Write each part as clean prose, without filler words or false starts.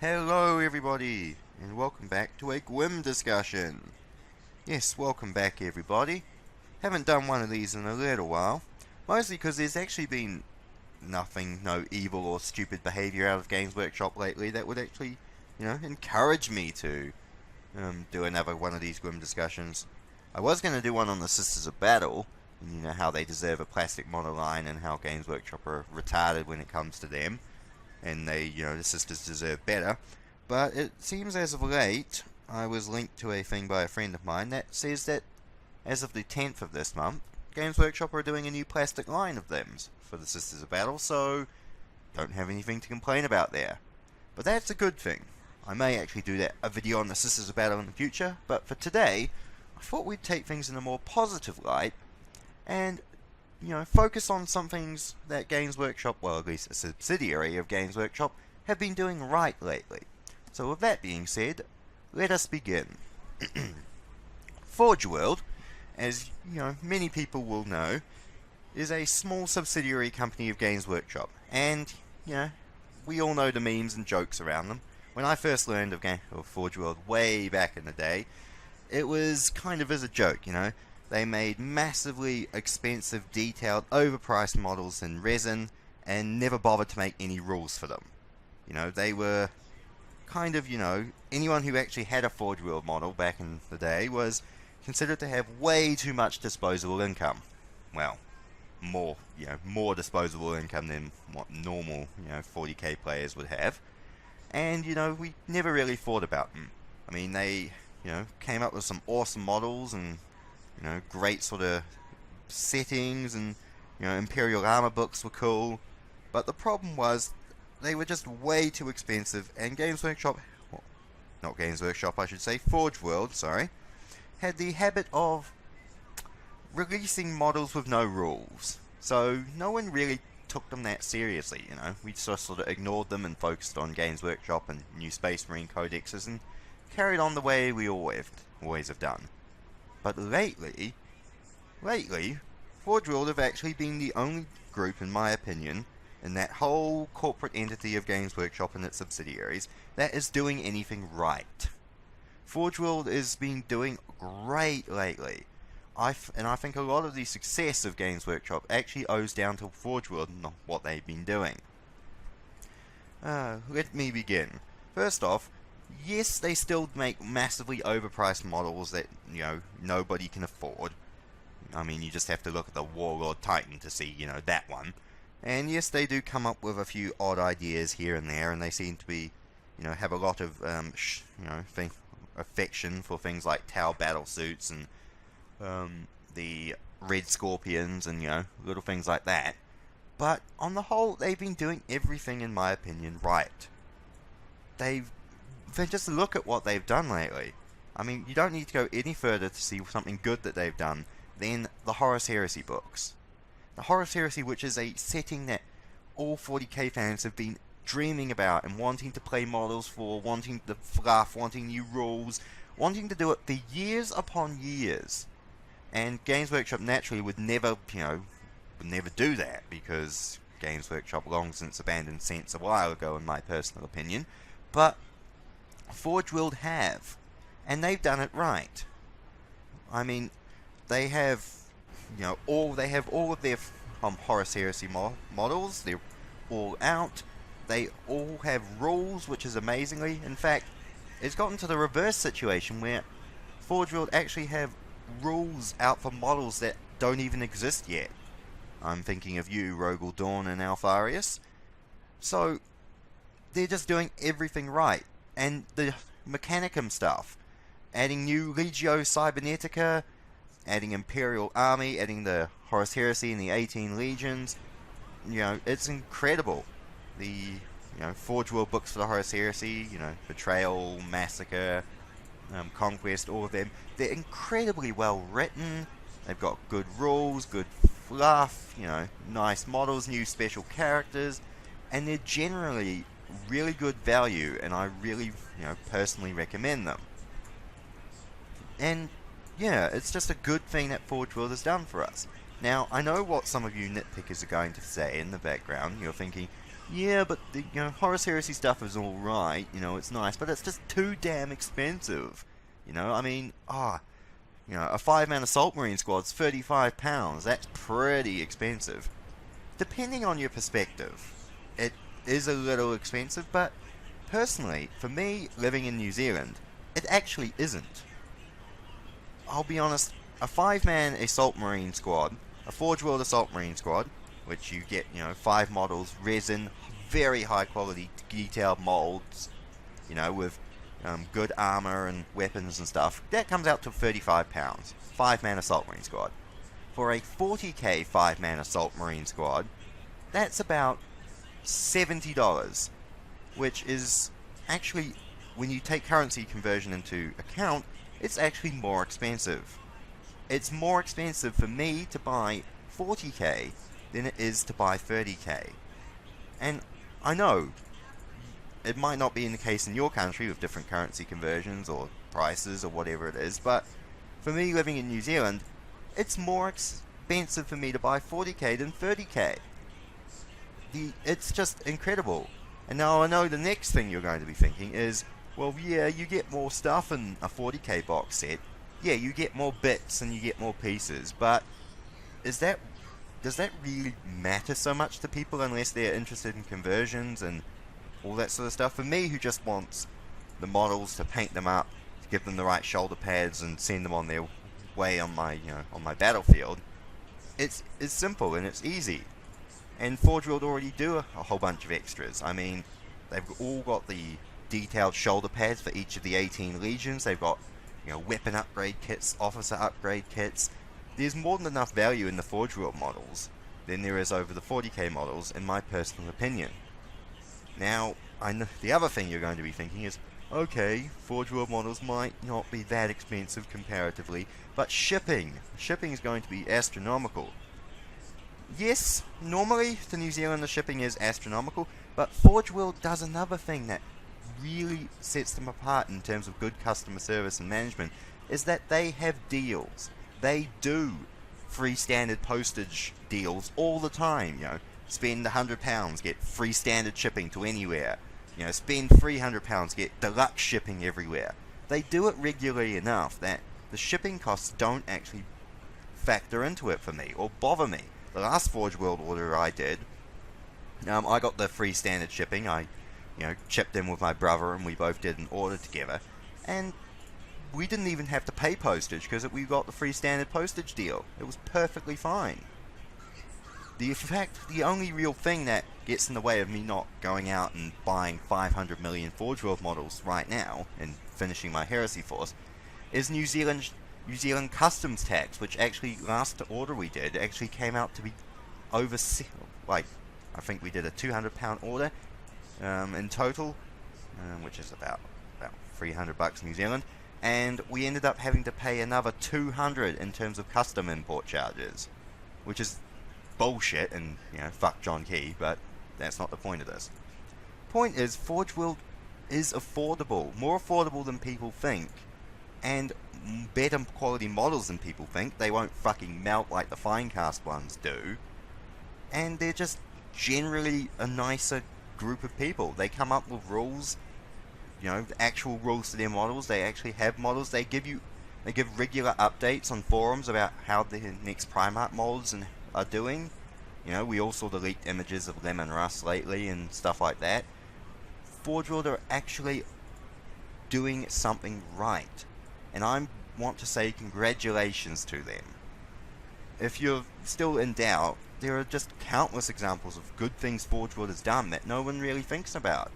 Hello everybody, and welcome back to a Gwimb discussion. Yes, welcome back everybody. Haven't done one of these in a little while, mostly because there's actually been no evil or stupid behaviour out of Games Workshop lately that would actually, encourage me to do another one of these Gwimb discussions. I was going to do one on the Sisters of Battle, and how they deserve a plastic monoline and how Games Workshop are retarded when it comes to them. And they, the sisters deserve better. But it seems as of late, I was linked to a thing by a friend of mine that says that as of the 10th of this month, Games Workshop are doing a new plastic line of them for the Sisters of Battle, so don't have anything to complain about there. But that's a good thing. I may actually do a video on the Sisters of Battle in the future, but for today, I thought we'd take things in a more positive light and focus on some things that Games Workshop, well, at least a subsidiary of Games Workshop, have been doing right lately. So with that being said, let us begin. Forge World, as many people will know, is a small subsidiary company of Games Workshop, and we all know the memes and jokes around them. When I first learned of Forge World way back in the day, it was kind of as a joke, They made massively expensive, detailed, overpriced models in resin and never bothered to make any rules for them. They were kind of, anyone who actually had a Forge World model back in the day was considered to have way too much disposable income. Well, more disposable income than what normal, 40k players would have. And, we never really thought about them. I mean, they, came up with some awesome models and great sort of settings, and Imperial armor books were cool, but the problem was they were just way too expensive, and Games Workshop, well, not Games Workshop I should say, Forge World, sorry, had the habit of releasing models with no rules, so no one really took them that seriously, we just sort of ignored them and focused on Games Workshop and new Space Marine codexes and carried on the way we always have done. But lately, Forge World have actually been the only group, in my opinion, in that whole corporate entity of Games Workshop and its subsidiaries, that is doing anything right. Forge World has been doing great lately. And I think a lot of the success of Games Workshop actually owes down to Forge World and not what they've been doing. Let me begin. First off, yes, they still make massively overpriced models that, nobody can afford. I mean, you just have to look at the Warlord Titan to see, that one. And yes, they do come up with a few odd ideas here and there, and they seem to be, have a lot of, affection for things like Tau battlesuits and, the Red Scorpions and, little things like that. But, on the whole, they've been doing everything, in my opinion, right. Then just look at what they've done lately. I mean, you don't need to go any further to see something good that they've done than the Horus Heresy books. The Horus Heresy, which is a setting that all 40k fans have been dreaming about and wanting to play models for, wanting the fluff, wanting new rules, wanting to do it for years upon years. And Games Workshop naturally would never do that, because Games Workshop long since abandoned sense a while ago, in my personal opinion. But Forge World have, and they've done it right. I mean, they have, all of their Horus Heresy models. They're all out. They all have rules, which is amazingly. In fact, it's gotten to the reverse situation where Forge World actually have rules out for models that don't even exist yet. I'm thinking of you, Rogel Dawn and Alfarius. So they're just doing everything right. And the Mechanicum stuff, adding new Legio Cybernetica, adding Imperial Army, adding the Horus Heresy and the 18 Legions, it's incredible. The, Forge World books for the Horus Heresy, Betrayal, Massacre, Conquest, all of them, they're incredibly well written, they've got good rules, good fluff, nice models, new special characters, and they're generally really good value, and I really, personally recommend them. And, it's just a good thing that Forge World has done for us. Now, I know what some of you nitpickers are going to say in the background. You're thinking, Yeah, but the Horus Heresy stuff is alright, it's nice, but it's just too damn expensive. I mean, a 5-man assault marine squad's £35. That's pretty expensive. Depending on your perspective, it is a little expensive, but personally, for me, living in New Zealand, it actually isn't. I'll be honest, a 5-man assault marine squad, a Forge World assault marine squad, which you get, 5 models, resin, very high quality detailed molds, with good armor and weapons and stuff, that comes out to £35. 5-man assault marine squad. For a 40k 5-man assault marine squad, that's about $70, which is actually, when you take currency conversion into account, it's actually more expensive. It's more expensive for me to buy 40k than it is to buy 30k. And I know it might not be in the case in your country with different currency conversions or prices or whatever it is, but for me living in New Zealand, it's more expensive for me to buy 40k than 30k. It's just incredible. And now I know the next thing you're going to be thinking is, well, yeah, you get more stuff in a 40k box set. Yeah, you get more bits and you get more pieces, but does that really matter so much to people unless they're interested in conversions and all that sort of stuff? For me, who just wants the models to paint them up, to give them the right shoulder pads and send them on their way on my battlefield, it's simple and it's easy. And Forge World already do a whole bunch of extras. I mean, they've all got the detailed shoulder pads for each of the 18 legions. They've got, weapon upgrade kits, officer upgrade kits. There's more than enough value in the Forge World models than there is over the 40k models, in my personal opinion. Now, I know the other thing you're going to be thinking is, okay, Forge World models might not be that expensive comparatively, but shipping is going to be astronomical. Yes, normally to New Zealand the shipping is astronomical, but Forge World does another thing that really sets them apart in terms of good customer service and management, is that they have deals. They do free standard postage deals all the time. Spend £100, get free standard shipping to anywhere. Spend £300, get deluxe shipping everywhere. They do it regularly enough that the shipping costs don't actually factor into it for me or bother me. The last Forge World order I did, I got the free standard shipping. I chipped in with my brother and we both did an order together, and we didn't even have to pay postage because we got the free standard postage deal. It was perfectly fine. The only real thing that gets in the way of me not going out and buying 500 million Forge World models right now and finishing my Heresy Force is New Zealand customs tax, which actually last order we did actually came out to be over, I think we did a £200 order in total, which is about $300 New Zealand, and we ended up having to pay another $200 in terms of custom import charges, which is bullshit, and fuck John Key, but that's not the point of this. Point is, Forge World is affordable, more affordable than people think, and better quality models than people think. They won't fucking melt like the Finecast ones do, and they're just generally a nicer group of people. They come up with rules, the actual rules to their models. They actually have models. They give regular updates on forums about how the next Primarch molds are doing. We all saw the leaked images of Lemon Rust lately and stuff like that. Forge World are actually doing something right, and I want to say congratulations to them. If you're still in doubt, there are just countless examples of good things Forge World has done that no one really thinks about.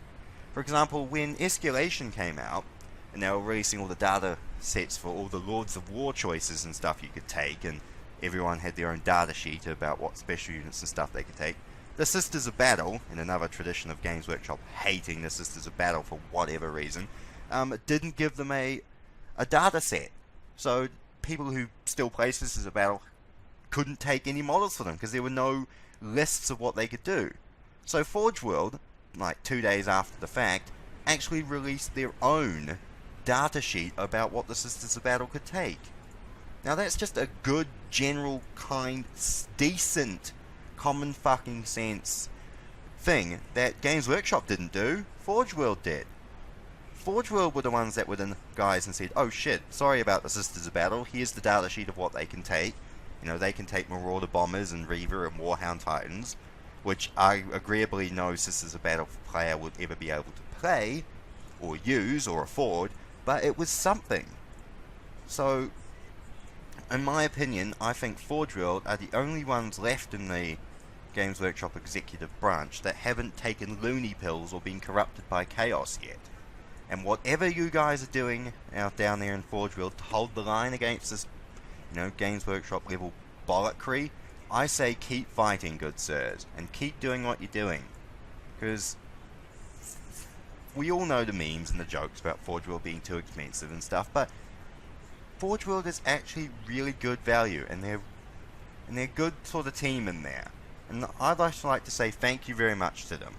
For example, when Escalation came out, and they were releasing all the data sets for all the Lords of War choices and stuff you could take, and everyone had their own data sheet about what special units and stuff they could take, the Sisters of Battle, in another tradition of Games Workshop hating the Sisters of Battle for whatever reason, didn't give them a data set. So people who still play Sisters of Battle couldn't take any models for them because there were no lists of what they could do. So Forge World, like 2 days after the fact, actually released their own data sheet about what the Sisters of Battle could take. Now that's just a good, general, kind, decent, common fucking sense thing that Games Workshop didn't do, Forge World did. Forge World were the ones that were the guys and said, oh shit, sorry about the Sisters of Battle, here's the data sheet of what they can take. You know, they can take Marauder Bombers and Reaver and Warhound Titans, which I agreeably no Sisters of Battle player would ever be able to play, or use, or afford, but it was something. So, in my opinion, I think Forge World are the only ones left in the Games Workshop executive branch that haven't taken loony pills or been corrupted by chaos yet. And whatever you guys are doing out down there in Forge World to hold the line against this, you know, Games Workshop level bollockry, I say keep fighting, good sirs, and keep doing what you're doing. Because we all know the memes and the jokes about Forge World being too expensive and stuff, but Forge World is actually really good value, and they're good sort of team in there. And I'd like to say thank you very much to them.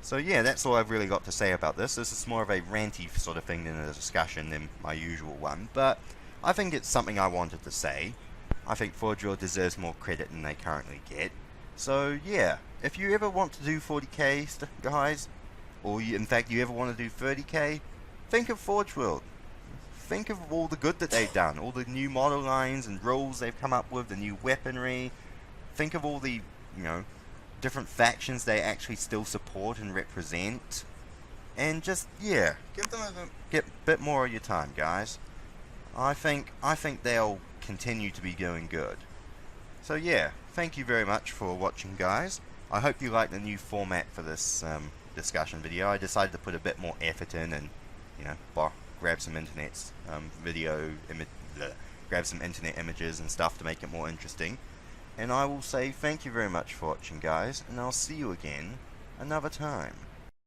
So yeah, that's all I've really got to say about this. This is more of a ranty sort of thing than a discussion than my usual one, but I think it's something I wanted to say. I think Forge World deserves more credit than they currently get. So yeah, if you ever want to do 40k guys, or in fact you ever want to do 30k, think of Forge World. Think of all the good that they've done, all the new model lines and rules they've come up with, the new weaponry. Think of all the, you know, different factions they actually still support and represent. And just, yeah, give them a bit more of your time, guys. I think they'll continue to be doing good. So yeah, thank you very much for watching, guys. I hope you like the new format for this discussion video. I decided to put a bit more effort in and, you know, grab some grab some internet images and stuff to make it more interesting. And I will say thank you very much for watching, guys, and I'll see you again another time.